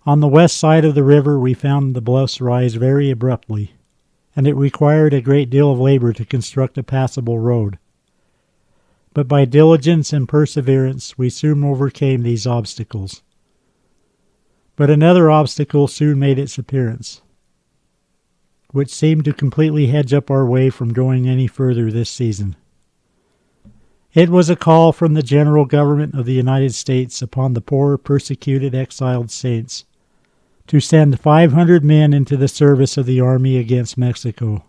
On the west side of the river we found the bluffs rise very abruptly, and it required a great deal of labor to construct a passable road. But by diligence and perseverance we soon overcame these obstacles. But another obstacle soon made its appearance, which seemed to completely hedge up our way from going any further this season. It was a call from the general government of the United States upon the poor, persecuted, exiled saints to send 500 men into the service of the army against Mexico.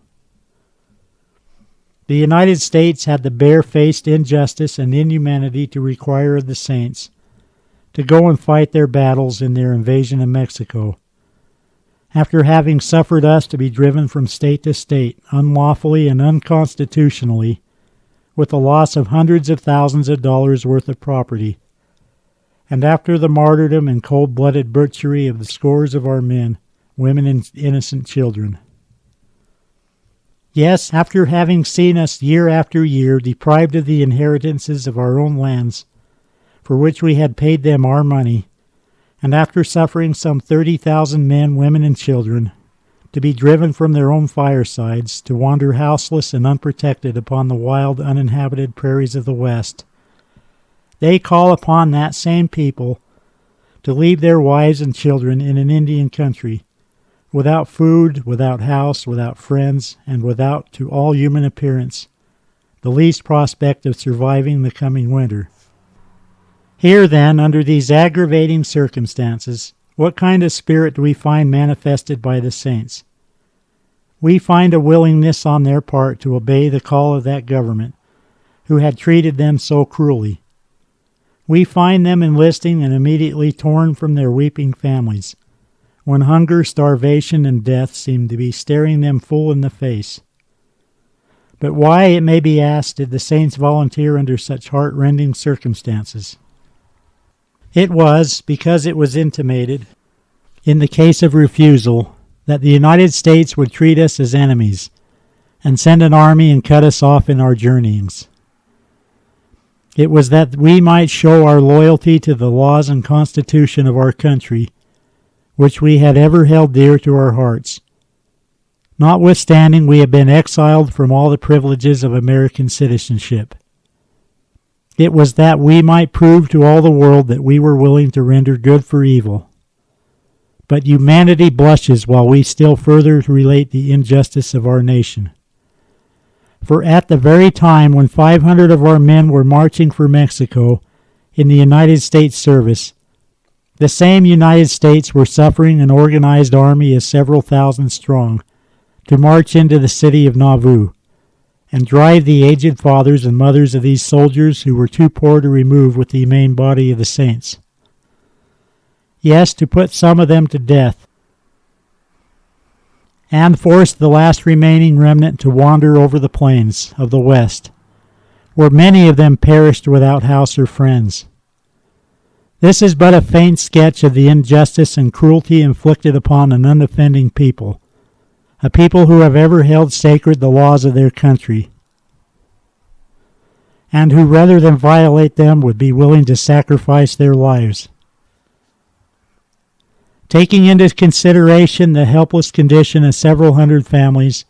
The United States had the bare-faced injustice and inhumanity to require of the saints to go and fight their battles in their invasion of Mexico, after having suffered us to be driven from state to state unlawfully and unconstitutionally, with the loss of hundreds of thousands of dollars worth of property, and after the martyrdom and cold-blooded butchery of the scores of our men, women, and innocent children. Yes, after having seen us year after year deprived of the inheritances of our own lands, for which we had paid them our money, and after suffering some 30,000 men, women, and children to be driven from their own firesides to wander houseless and unprotected upon the wild, uninhabited prairies of the West, they call upon that same people to leave their wives and children in an Indian country, without food, without house, without friends, and without, to all human appearance, the least prospect of surviving the coming winter. Here, then, under these aggravating circumstances, what kind of spirit do we find manifested by the saints? We find a willingness on their part to obey the call of that government, who had treated them so cruelly. We find them enlisting and immediately torn from their weeping families, when hunger, starvation, and death seemed to be staring them full in the face. But why, it may be asked, did the saints volunteer under such heart-rending circumstances? It was because it was intimated, in the case of refusal, that the United States would treat us as enemies, and send an army and cut us off in our journeyings. It was that we might show our loyalty to the laws and constitution of our country, which we had ever held dear to our hearts, notwithstanding we had been exiled from all the privileges of American citizenship. It was that we might prove to all the world that we were willing to render good for evil. But humanity blushes while we still further relate the injustice of our nation. For at the very time when 500 of our men were marching for Mexico in the United States service, the same United States were suffering an organized army of several thousand strong to march into the city of Nauvoo and drive the aged fathers and mothers of these soldiers who were too poor to remove with the main body of the saints. Yes, to put some of them to death, and force the last remaining remnant to wander over the plains of the West, where many of them perished without house or friends. This is but a faint sketch of the injustice and cruelty inflicted upon an unoffending people, a people who have ever held sacred the laws of their country, and who rather than violate them would be willing to sacrifice their lives. Taking into consideration the helpless condition of several hundred families,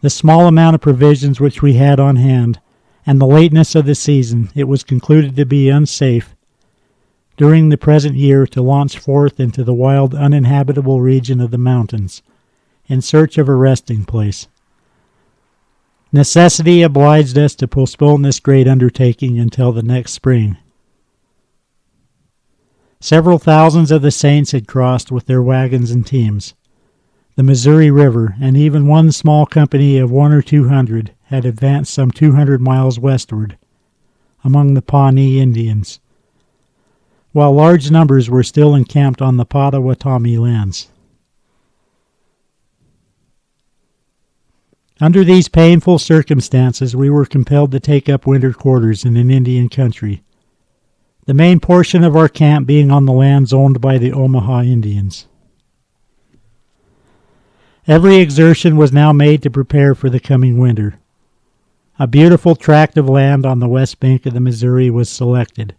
the small amount of provisions which we had on hand, and the lateness of the season, it was concluded to be unsafe during the present year to launch forth into the wild, uninhabitable region of the mountains in search of a resting place. Necessity obliged us to postpone this great undertaking until the next spring. Several thousands of the saints had crossed with their wagons and teams the Missouri River, and even one small company of 100 or 200 had advanced some 200 miles westward among the Pawnee Indians, while large numbers were still encamped on the Potawatomi lands. Under these painful circumstances, we were compelled to take up winter quarters in an Indian country, the main portion of our camp being on the lands owned by the Omaha Indians. Every exertion was now made to prepare for the coming winter. A beautiful tract of land on the west bank of the Missouri was selected.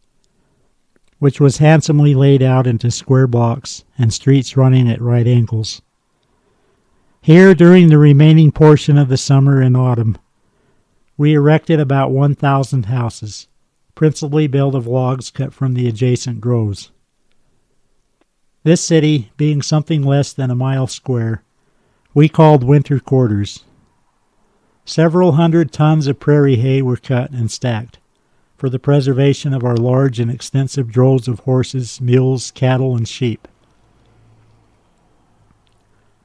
which was handsomely laid out into square blocks and streets running at right angles. Here, during the remaining portion of the summer and autumn, we erected about 1,000 houses, principally built of logs cut from the adjacent groves. This city, being something less than a mile square, we called winter quarters. Several hundred tons of prairie hay were cut and stacked for the preservation of our large and extensive droves of horses, mules, cattle, and sheep.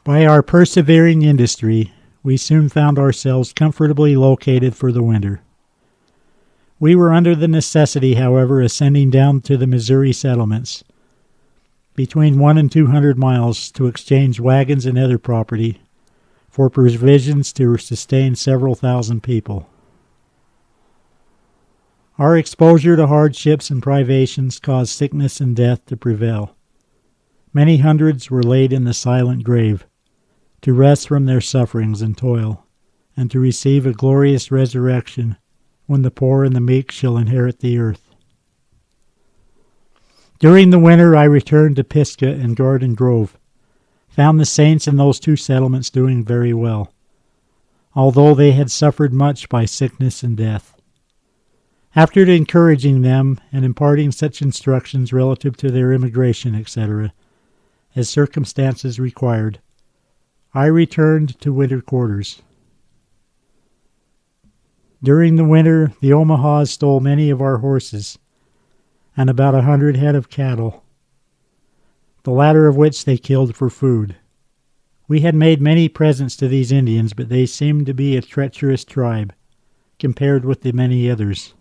By our persevering industry, we soon found ourselves comfortably located for the winter. We were under the necessity, however, of sending down to the Missouri settlements, between 1 and 200 miles, to exchange wagons and other property for provisions to sustain several thousand people. Our exposure to hardships and privations caused sickness and death to prevail. Many hundreds were laid in the silent grave, to rest from their sufferings and toil, and to receive a glorious resurrection when the poor and the meek shall inherit the earth. During the winter I returned to Pisgah and Garden Grove, found the saints in those two settlements doing very well, although they had suffered much by sickness and death. After encouraging them and imparting such instructions relative to their immigration, etc., as circumstances required, I returned to winter quarters. During the winter, the Omahas stole many of our horses and about 100 head of cattle, the latter of which they killed for food. We had made many presents to these Indians, but they seemed to be a treacherous tribe compared with the many others.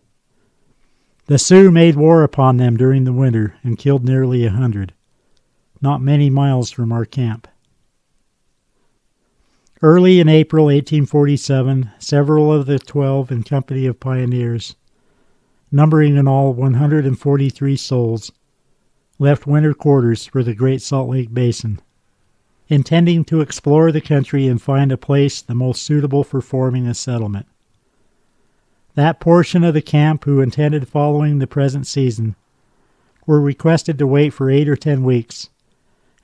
The Sioux made war upon them during the winter and killed nearly 100, not many miles from our camp. Early in April 1847, several of the 12 in company of pioneers, numbering in all 143 souls, left winter quarters for the Great Salt Lake Basin, intending to explore the country and find a place the most suitable for forming a settlement. That portion of the camp who intended following the present season were requested to wait for 8 or 10 weeks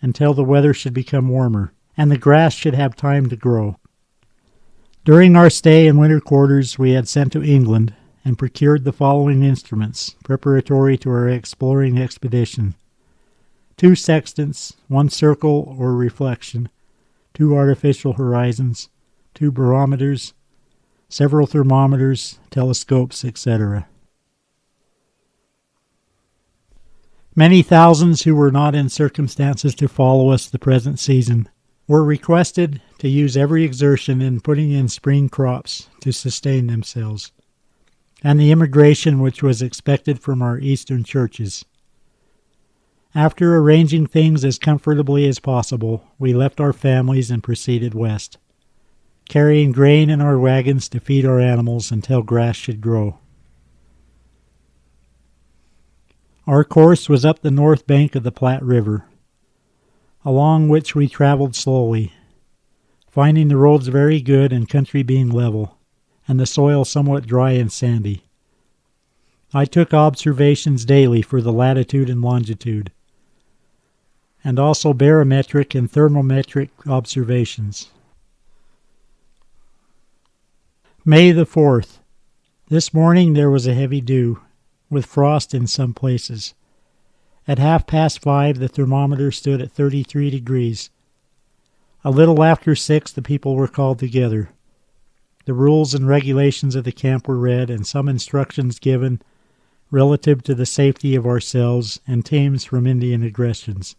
until the weather should become warmer and the grass should have time to grow. During our stay in winter quarters, we had sent to England and procured the following instruments preparatory to our exploring expedition: 2 sextants, 1 circle or reflection, 2 artificial horizons, 2 barometers, several thermometers, telescopes, etc. Many thousands who were not in circumstances to follow us the present season were requested to use every exertion in putting in spring crops to sustain themselves, and the immigration which was expected from our eastern churches. After arranging things as comfortably as possible, we left our families and proceeded west, carrying grain in our wagons to feed our animals until grass should grow. Our course was up the north bank of the Platte River, along which we traveled slowly, finding the roads very good and country being level, and the soil somewhat dry and sandy. I took observations daily for the latitude and longitude, and also barometric and thermometric observations. May the 4th. This morning there was a heavy dew, with frost in some places. At 5:30 the thermometer stood at 33 degrees. A little after 6 the people were called together. The rules and regulations of the camp were read and some instructions given relative to the safety of ourselves and teams from Indian aggressions.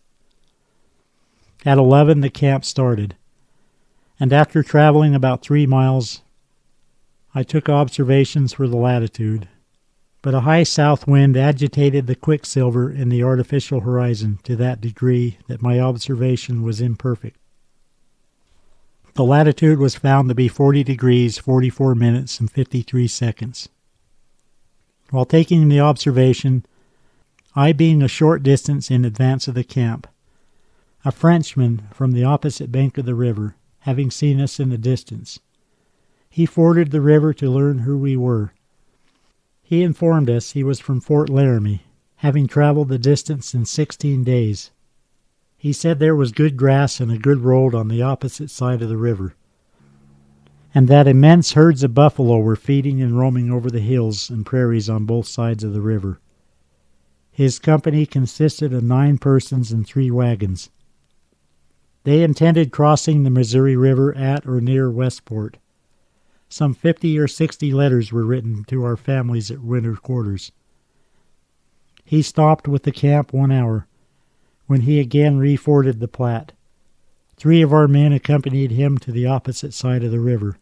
At 11 the camp started, and after traveling about 3 miles, I took observations for the latitude, but a high south wind agitated the quicksilver in the artificial horizon to that degree that my observation was imperfect. The latitude was found to be 40 degrees, 44 minutes, and 53 seconds. While taking the observation, I being a short distance in advance of the camp, a Frenchman from the opposite bank of the river, having seen us in the distance, he forded the river to learn who we were. He informed us he was from Fort Laramie, having traveled the distance in 16 days. He said there was good grass and a good road on the opposite side of the river, and that immense herds of buffalo were feeding and roaming over the hills and prairies on both sides of the river. His company consisted of 9 persons and 3 wagons. They intended crossing the Missouri River at or near Westport. Some 50 or 60 letters were written to our families at winter quarters. He stopped with the camp 1 hour, when he again reforded the Platte. 3 of our men accompanied him to the opposite side of the river,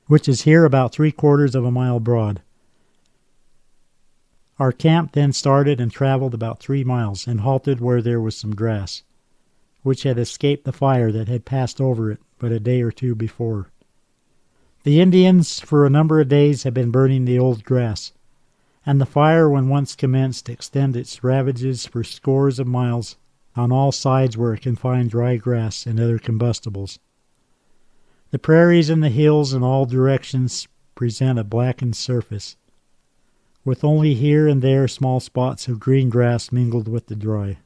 which is here about 3/4 of a mile broad. Our camp then started and traveled about 3 miles and halted where there was some grass, which had escaped the fire that had passed over it but a day or 2 before. The Indians for a number of days had been burning the old grass, and the fire, when once commenced, extended its ravages for scores of miles on all sides where it can find dry grass and other combustibles. The prairies and the hills in all directions present a blackened surface, with only here and there small spots of green grass mingled with the dry.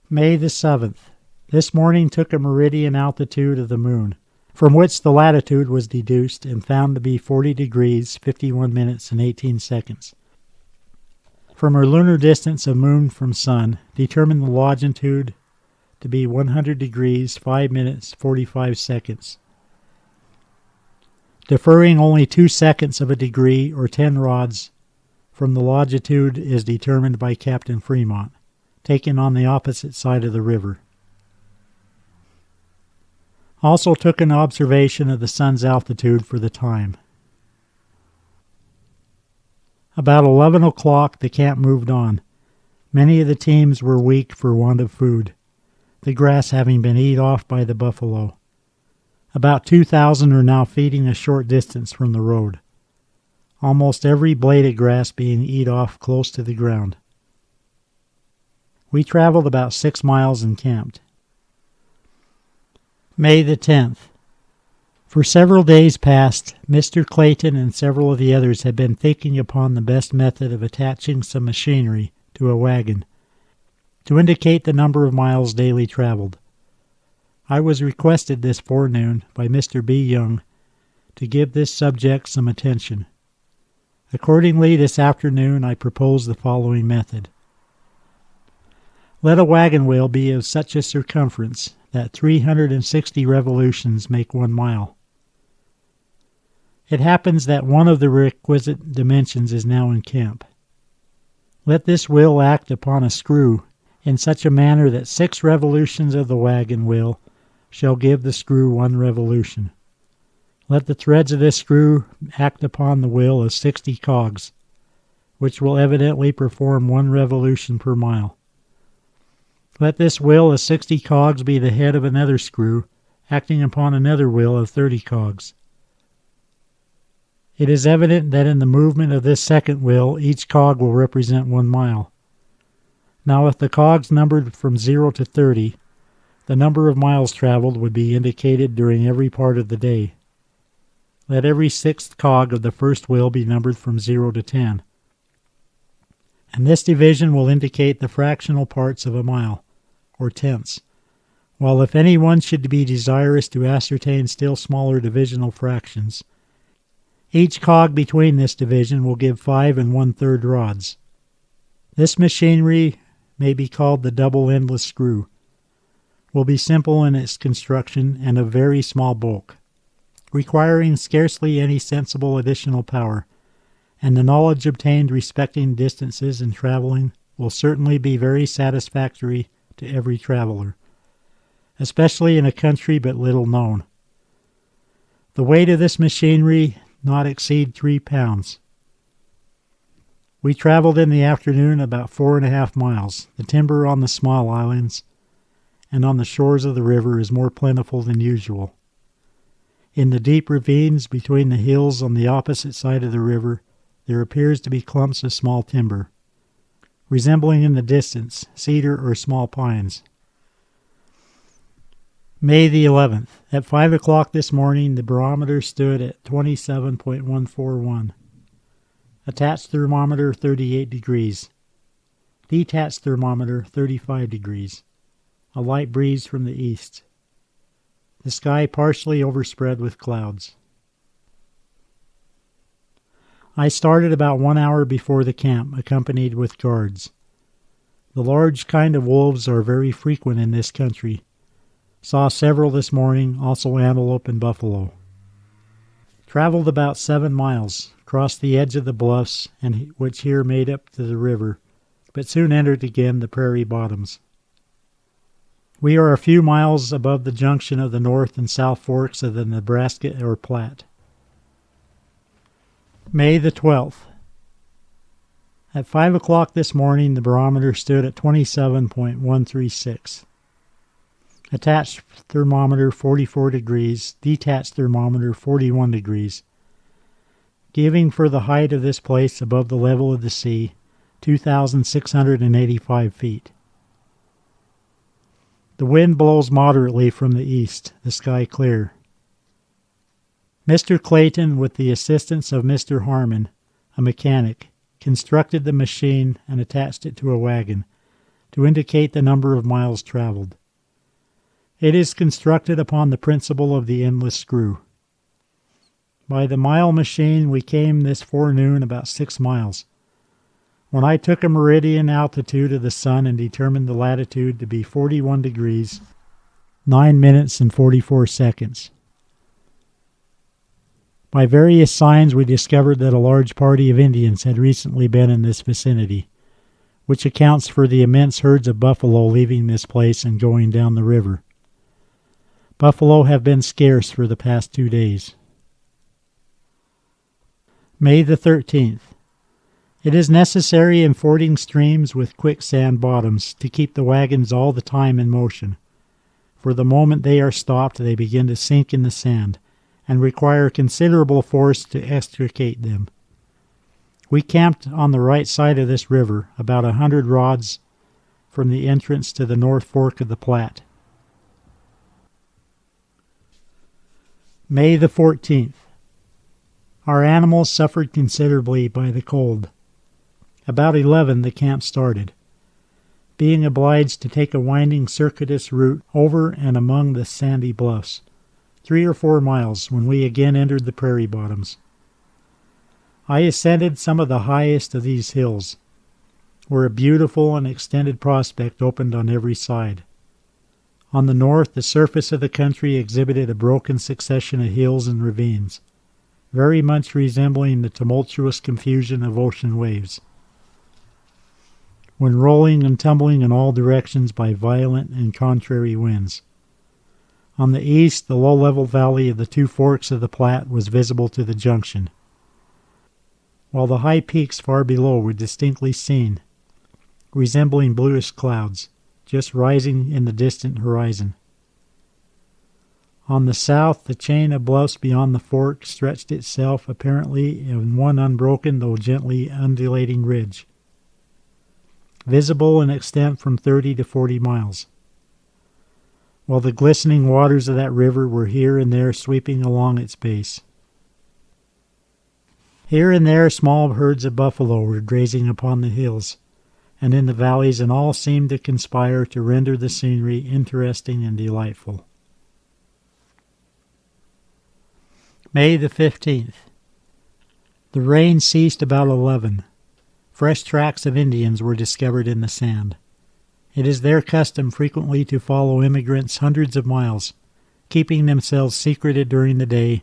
May the 7th. This morning took a meridian altitude of the moon, from which the latitude was deduced and found to be 40 degrees, 51 minutes, and 18 seconds. From her lunar distance of moon from sun, determined the longitude to be 100 degrees, 5 minutes, 45 seconds. Deferring only 2 seconds of a degree, or 10 rods, from the longitude is determined by Captain Fremont, taken on the opposite side of the river. Also took an observation of the sun's altitude for the time. About 11 o'clock the camp moved on. Many of the teams were weak for want of food, the grass having been eaten off by the buffalo. About 2,000 are now feeding a short distance from the road, almost every blade of grass being eaten off close to the ground. We traveled about 6 miles and camped. May the 10th. For several days past, Mr. Clayton and several of the others had been thinking upon the best method of attaching some machinery to a wagon to indicate the number of miles daily traveled. I was requested this forenoon by Mr. B. Young to give this subject some attention. Accordingly, this afternoon I propose the following method. Let a wagon wheel be of such a circumference that 360 revolutions make 1 mile. It happens that one of the requisite dimensions is now in camp. Let this wheel act upon a screw in such a manner that 6 revolutions of the wagon wheel shall give the screw 1 revolution. Let the threads of this screw act upon the wheel as 60 cogs, which will evidently perform 1 revolution per mile. Let this wheel of 60 cogs be the head of another screw, acting upon another wheel of 30 cogs. It is evident that in the movement of this second wheel, each cog will represent 1 mile. Now, if the cogs numbered from 0 to 30, the number of miles traveled would be indicated during every part of the day. Let every 6th cog of the first wheel be numbered from 0 to 10. And this division will indicate the fractional parts of a mile, or tenths, while if any one should be desirous to ascertain still smaller divisional fractions, each cog between this division will give 5 1/3 rods. This machinery may be called the double endless screw, will be simple in its construction and of very small bulk, requiring scarcely any sensible additional power, and the knowledge obtained respecting distances and traveling will certainly be very satisfactory to every traveler, especially in a country but little known. The weight of this machinery not exceed 3 pounds. We traveled in the afternoon about 4.5 miles. The timber on the small islands and on the shores of the river is more plentiful than usual. In the deep ravines between the hills on the opposite side of the river, there appears to be clumps of small timber, resembling in the distance cedar or small pines. May the 11th. At 5 o'clock this morning, the barometer stood at 27.141. Attached thermometer 38 degrees. Detached thermometer 35 degrees. A light breeze from the east. The sky partially overspread with clouds. I started about 1 hour before the camp, accompanied with guards. The large kind of wolves are very frequent in this country. Saw several this morning, also antelope and buffalo. Traveled about 7 miles, crossed the edge of the bluffs, and which here made up to the river, but soon entered again the prairie bottoms. We are a few miles above the junction of the north and south forks of the Nebraska or Platte. May the 12th. At 5 o'clock this morning, the barometer stood at 27.136. Attached thermometer 44 degrees, detached thermometer 41 degrees, giving for the height of this place above the level of the sea 2,685 feet. The wind blows moderately from the east, the sky clear. Mr. Clayton, with the assistance of Mr. Harmon, a mechanic, constructed the machine and attached it to a wagon to indicate the number of miles traveled. It is constructed upon the principle of the endless screw. By the mile machine we came this forenoon about 6 miles, when I took a meridian altitude of the sun and determined the latitude to be 41 degrees, 9 minutes and 44 seconds. By various signs we discovered that a large party of Indians had recently been in this vicinity, which accounts for the immense herds of buffalo leaving this place and going down the river. Buffalo have been scarce for the past 2 days. May the 13th. It is necessary in fording streams with quicksand bottoms to keep the wagons all the time in motion, for the moment they are stopped they begin to sink in the sand, and require considerable force to extricate them. We camped on the right side of this river, about 100 rods from the entrance to the north fork of the Platte. May the 14th. Our animals suffered considerably by the cold. About 11 the camp started, being obliged to take a winding circuitous route over and among the sandy bluffs, 3 or 4 miles, when we again entered the prairie bottoms. I ascended some of the highest of these hills, where a beautiful and extended prospect opened on every side. On the north, the surface of the country exhibited a broken succession of hills and ravines, very much resembling the tumultuous confusion of ocean waves, when rolling and tumbling in all directions by violent and contrary winds. On the east, the low-level valley of the 2 forks of the Platte was visible to the junction, while the high peaks far below were distinctly seen, resembling bluish clouds, just rising in the distant horizon. On the south, the chain of bluffs beyond the fork stretched itself apparently in one unbroken though gently undulating ridge, visible in extent from 30 to 40 miles, while the glistening waters of that river were here and there sweeping along its base. Here and there small herds of buffalo were grazing upon the hills and in the valleys, and all seemed to conspire to render the scenery interesting and delightful. May the 15th. The rain ceased about 11. Fresh tracks of Indians were discovered in the sand. It is their custom frequently to follow immigrants hundreds of miles, keeping themselves secreted during the day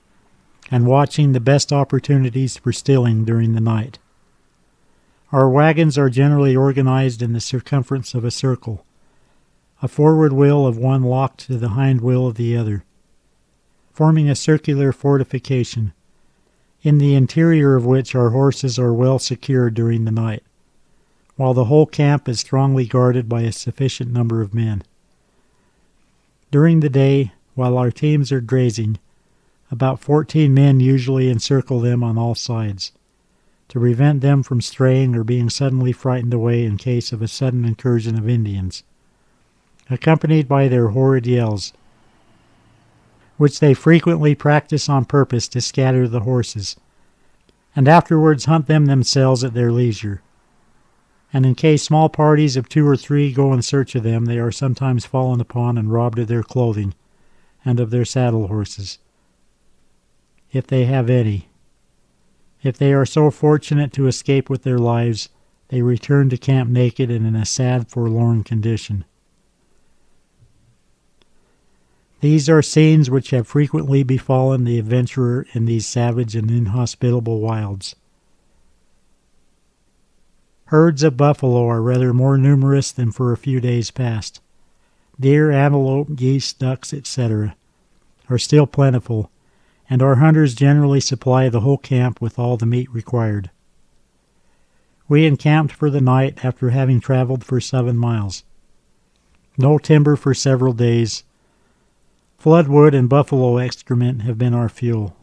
and watching the best opportunities for stealing during the night. Our wagons are generally organized in the circumference of a circle, a forward wheel of one locked to the hind wheel of the other, forming a circular fortification, in the interior of which our horses are well secured during the night, while the whole camp is strongly guarded by a sufficient number of men. During the day, while our teams are grazing, about 14 men usually encircle them on all sides, to prevent them from straying or being suddenly frightened away in case of a sudden incursion of Indians, accompanied by their horrid yells, which they frequently practice on purpose to scatter the horses, and afterwards hunt them themselves at their leisure. And in case small parties of 2 or 3 go in search of them, they are sometimes fallen upon and robbed of their clothing and of their saddle horses, if they have any. If they are so fortunate to escape with their lives, they return to camp naked and in a sad, forlorn condition. These are scenes which have frequently befallen the adventurer in these savage and inhospitable wilds. Herds of buffalo are rather more numerous than for a few days past. Deer, antelope, geese, ducks, etc., are still plentiful, and our hunters generally supply the whole camp with all the meat required. We encamped for the night after having traveled for 7 miles. No timber for several days. Floodwood and buffalo excrement have been our fuel.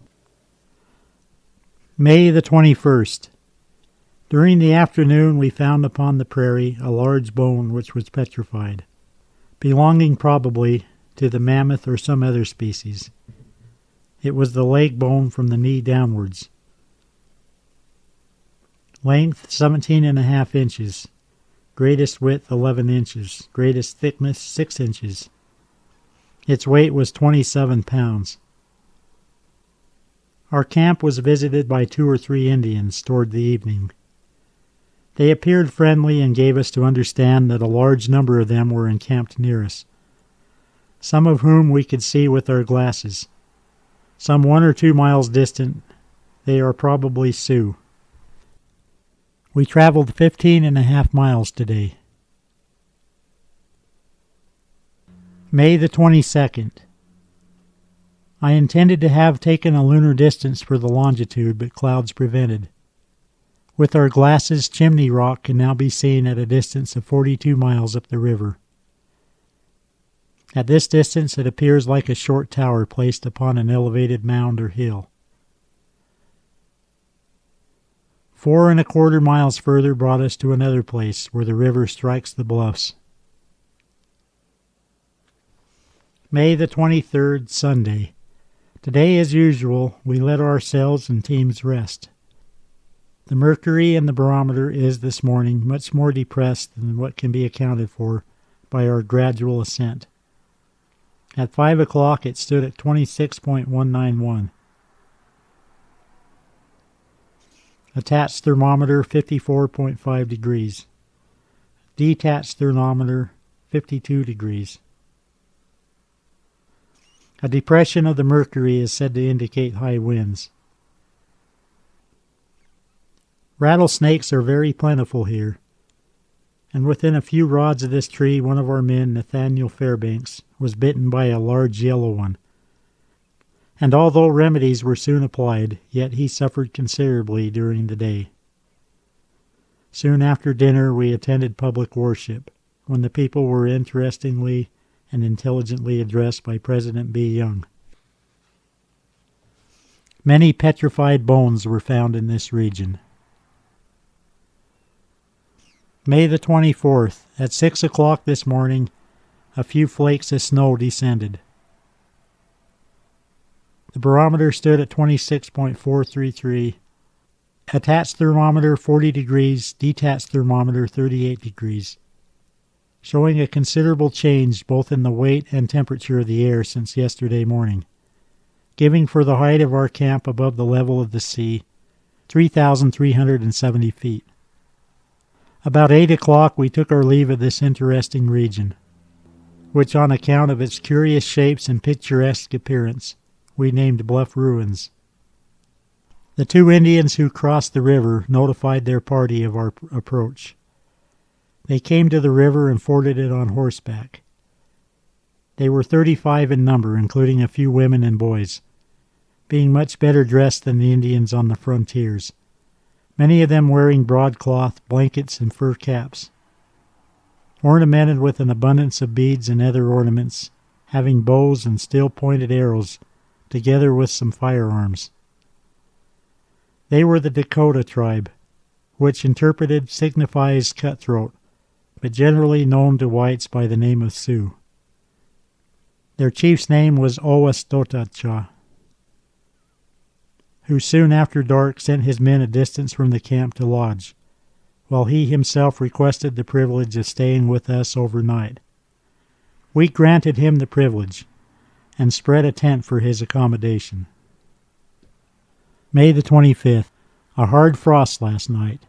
May the 21st. During the afternoon we found upon the prairie a large bone which was petrified, belonging probably to the mammoth or some other species. It was the leg bone from the knee downwards. Length 17.5 inches, greatest width 11 inches, greatest thickness 6 inches. Its weight was 27 pounds. Our camp was visited by 2 or 3 Indians toward the evening. They appeared friendly and gave us to understand that a large number of them were encamped near us, some of whom we could see with our glasses. Some 1 or 2 miles distant, they are probably Sioux. We traveled 15.5 miles today. May the 22nd. I intended to have taken a lunar distance for the longitude, but clouds prevented. With our glasses, Chimney Rock can now be seen at a distance of 42 miles up the river. At this distance it appears like a short tower placed upon an elevated mound or hill. 4.25 miles further brought us to another place where the river strikes the bluffs. May the 23rd, Sunday. Today, as usual, we let ourselves and teams rest. The mercury in the barometer is this morning much more depressed than what can be accounted for by our gradual ascent. At 5 o'clock it stood at 26.191. Attached thermometer 54.5 degrees. Detached thermometer 52 degrees. A depression of the mercury is said to indicate high winds. Rattlesnakes are very plentiful here, and within a few rods of this tree one of our men, Nathaniel Fairbanks, was bitten by a large yellow one. And although remedies were soon applied, yet he suffered considerably during the day. Soon after dinner we attended public worship, when the people were interestingly and intelligently addressed by President B. Young. Many petrified bones were found in this region. May the 24th, at 6 o'clock this morning, a few flakes of snow descended. The barometer stood at 26.433. Attached thermometer 40 degrees, detached thermometer 38 degrees, showing a considerable change both in the weight and temperature of the air since yesterday morning, giving for the height of our camp above the level of the sea 3,370 feet. About 8 o'clock we took our leave of this interesting region, which on account of its curious shapes and picturesque appearance we named Bluff Ruins. The 2 Indians who crossed the river notified their party of our approach. They came to the river and forded it on horseback. They were 35 in number, including a few women and boys, being much better dressed than the Indians on the frontiers, many of them wearing broadcloth, blankets, and fur caps, ornamented with an abundance of beads and other ornaments, having bows and steel-pointed arrows, together with some firearms. They were the Dakota tribe, which interpreted signifies cutthroat, but generally known to whites by the name of Sioux. Their chief's name was Owastotacha, who soon after dark sent his men a distance from the camp to lodge, while he himself requested the privilege of staying with us overnight. We granted him the privilege, and spread a tent for his accommodation. May the 25th. A hard frost last night.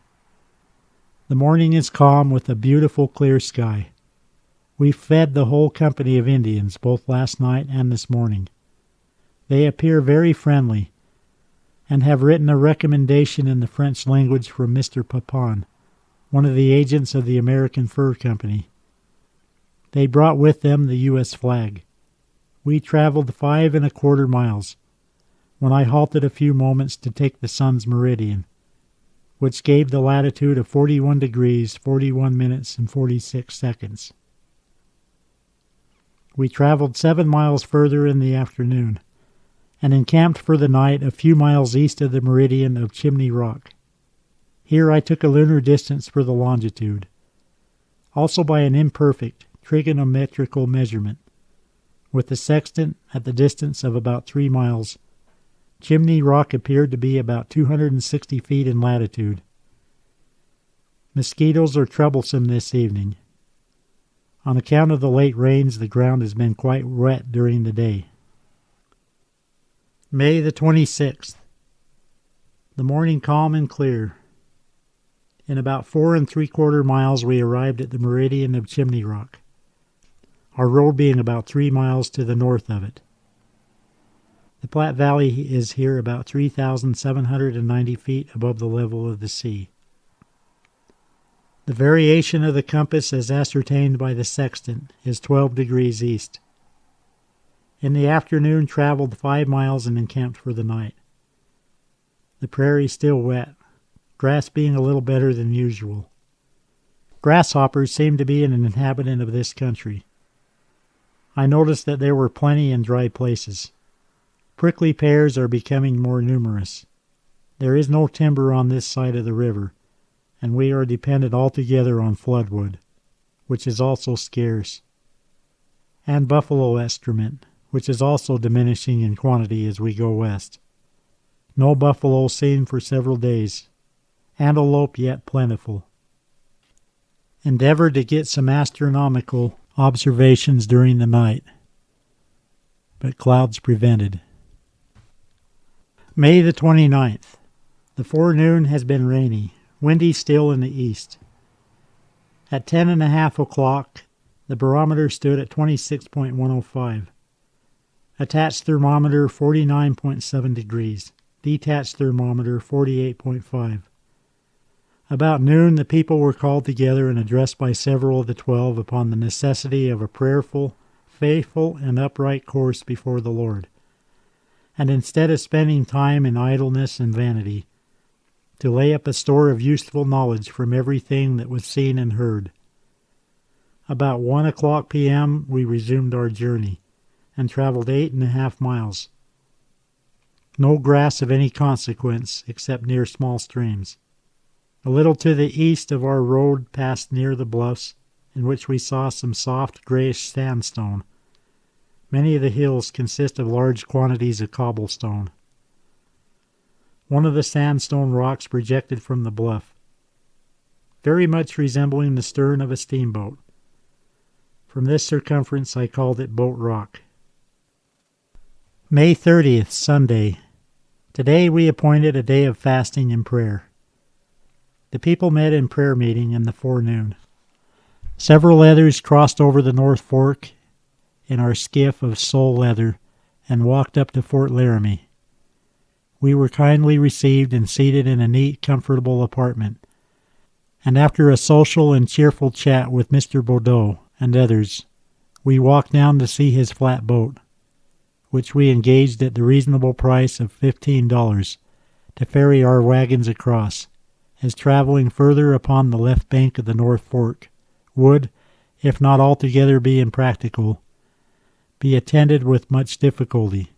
The morning is calm with a beautiful clear sky. We fed the whole company of Indians both last night and this morning. They appear very friendly, and have written a recommendation in the French language from Mr. Papon, one of the agents of the American Fur Company. They brought with them the U.S. flag. We traveled 5 1/4 miles, when I halted a few moments to take the sun's meridian, which gave the latitude of 41 degrees, 41 minutes, and 46 seconds. We traveled 7 miles further in the afternoon, and encamped for the night a few miles east of the meridian of Chimney Rock. Here I took a lunar distance for the longitude, also by an imperfect trigonometrical measurement. With the sextant at the distance of about 3 miles, Chimney Rock appeared to be about 260 feet in latitude. Mosquitoes are troublesome this evening. On account of the late rains, the ground has been quite wet during the day. May the 26th. The morning calm and clear. In about 4 3/4 miles we arrived at the meridian of Chimney Rock, our road being about 3 miles to the north of it. The Platte Valley is here about 3,790 feet above the level of the sea. The variation of the compass as ascertained by the sextant is 12 degrees east. In the afternoon traveled 5 miles and encamped for the night. The prairie still wet, grass being a little better than usual. Grasshoppers seem to be an inhabitant of this country. I noticed that there were plenty in dry places. Prickly pears are becoming more numerous. There is no timber on this side of the river, and we are dependent altogether on floodwood, which is also scarce, and buffalo excrement, which is also diminishing in quantity as we go west. No buffalo seen for several days. Antelope yet plentiful. Endeavored to get some astronomical observations during the night, but clouds prevented. May the 29th. The forenoon has been rainy, windy still in the east. At 10:30 the barometer stood at 26.105. Attached thermometer 49.7 degrees. Detached thermometer 48.5. About noon the people were called together and addressed by several of the 12 upon the necessity of a prayerful, faithful, and upright course before the Lord, and instead of spending time in idleness and vanity, to lay up a store of useful knowledge from everything that was seen and heard. About 1 p.m. we resumed our journey, and traveled 8 1/2 miles. No grass of any consequence except near small streams. A little to the east of our road passed near the bluffs, in which we saw some soft grayish sandstone. Many of the hills consist of large quantities of cobblestone. One of the sandstone rocks projected from the bluff, very much resembling the stern of a steamboat. From this circumference I called it Boat Rock. May 30th, Sunday. Today we appointed a day of fasting and prayer. The people met in prayer meeting in the forenoon. Several others crossed over the North Fork in our skiff of sole leather and walked up to Fort Laramie. We were kindly received and seated in a neat, comfortable apartment, and after a social and cheerful chat with Mr. Bordeaux and others, we walked down to see his flat boat, which we engaged at the reasonable price of $15 to ferry our wagons across, as traveling further upon the left bank of the North Fork would, if not altogether be impracticable, be attended with much difficulty.